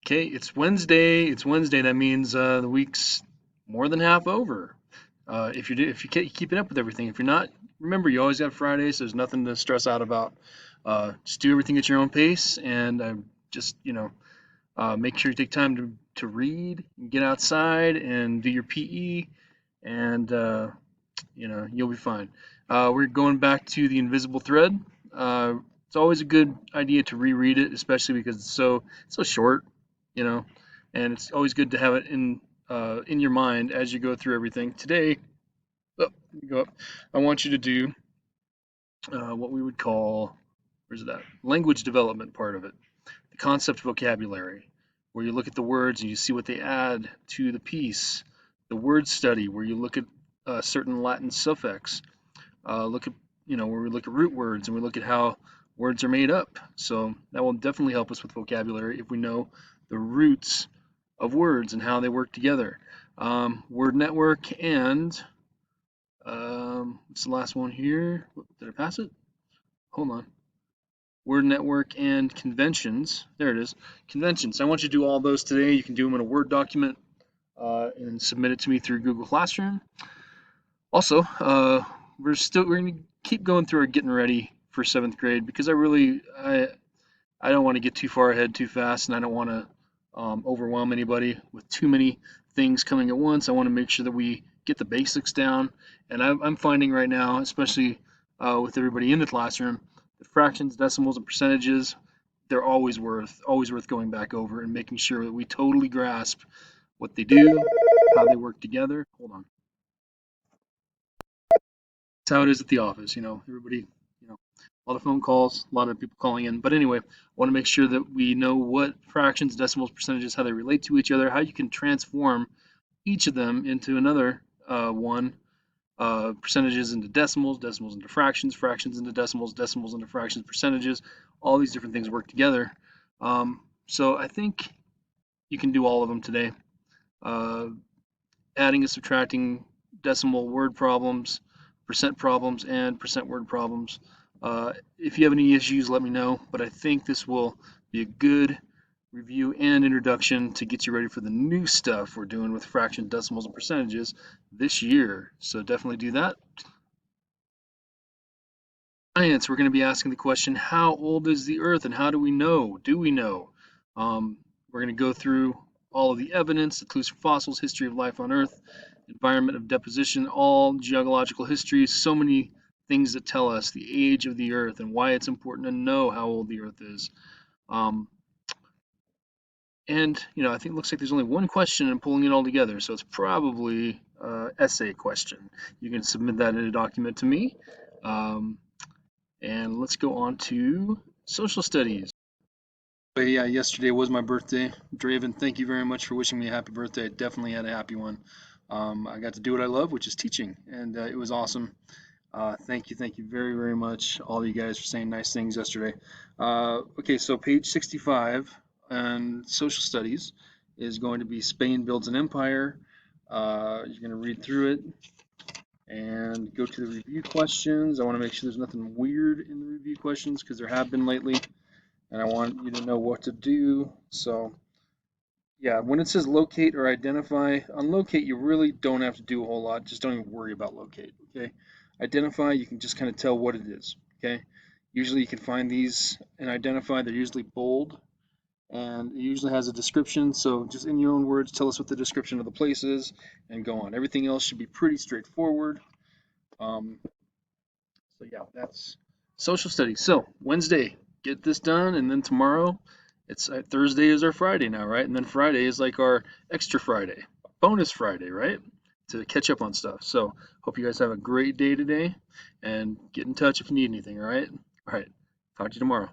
Okay, it's Wednesday. It's Wednesday. That means the week's more than half over. If you keep it up with everything. If you're not, remember you always got Fridays. There's nothing to stress out about. Just do everything at your own pace, and just make sure you take time to read, and get outside, and do your PE, and you'll be fine. We're going back to the Invisible Thread. It's always a good idea to reread it, especially because it's so short, you know, and it's always good to have it in your mind as you go through everything. Today, go up. I want you to do what we would call, where's it at? Language development part of it, the concept vocabulary, where you look at the words and you see what they add to the piece. The word study, where you look at certain Latin suffix. Look at where we look at root words and we look at how words are made up. So that will definitely help us with vocabulary if we know the roots of words and how they work together. Word network and what's the last one here? Did I pass it? Hold on. Word network and conventions. There it is. Conventions. I want you to do all those today. You can do them in a Word document and submit it to me through Google Classroom. Also, we're going to keep going through our getting ready for 7th grade because I don't want to get too far ahead too fast, and I don't want to overwhelm anybody with too many things coming at once. I want to make sure that we get the basics down, and I'm finding right now, especially with everybody in the classroom, the fractions, decimals, and percentages, they're always worth going back over and making sure that we totally grasp what they do, how they work together. Hold on. That's how it is at the office. Everybody, a lot of phone calls, a lot of people calling in. But anyway, I want to make sure that we know what fractions, decimals, percentages, how they relate to each other, how you can transform each of them into another one. Percentages into decimals, decimals into fractions, fractions into decimals, decimals into fractions, percentages. All these different things work together. So I think you can do all of them today. Adding and subtracting decimal word problems, percent problems, and percent word problems. If you have any issues, let me know, but I think this will be a good review and introduction to get you ready for the new stuff we're doing with fractions, decimals, and percentages this year. So definitely do that. Science, we're going to be asking the question, how old is the Earth and how do we know? Do we know? We're going to go through all of the evidence, the clues for fossils, history of life on Earth, environment of deposition, all geological histories, so many things that tell us the age of the Earth and why it's important to know how old the Earth is. And I think it looks like there's only one question and pulling it all together, so it's probably an essay question. You can submit that in a document to me. And let's go on to social studies. But yeah, yesterday was my birthday. Draven, thank you very much for wishing me a happy birthday. I definitely had a happy one. I got to do what I love, which is teaching, and it was awesome. Thank you very, very much, all of you guys, for saying nice things yesterday. Okay, so page 65 on social studies is going to be Spain builds an empire. You're going to read through it and go to the review questions. I want to make sure there's nothing weird in the review questions because there have been lately, and I want you to know what to do. So yeah, when it says locate or identify, on locate you really don't have to do a whole lot. Just don't even worry about locate, okay? Identify, you can just kind of tell what it is, okay? Usually you can find these and identify, they're usually bold, and it usually has a description, so just in your own words, tell us what the description of the place is, and go on. Everything else should be pretty straightforward. So yeah, that's social studies. So Wednesday, get this done, and then tomorrow, it's Thursday is our Friday now, right? And then Friday is like our extra Friday, bonus Friday, right? To catch up on stuff. So hope you guys have a great day today, and get in touch if you need anything. All right. All right. Talk to you tomorrow.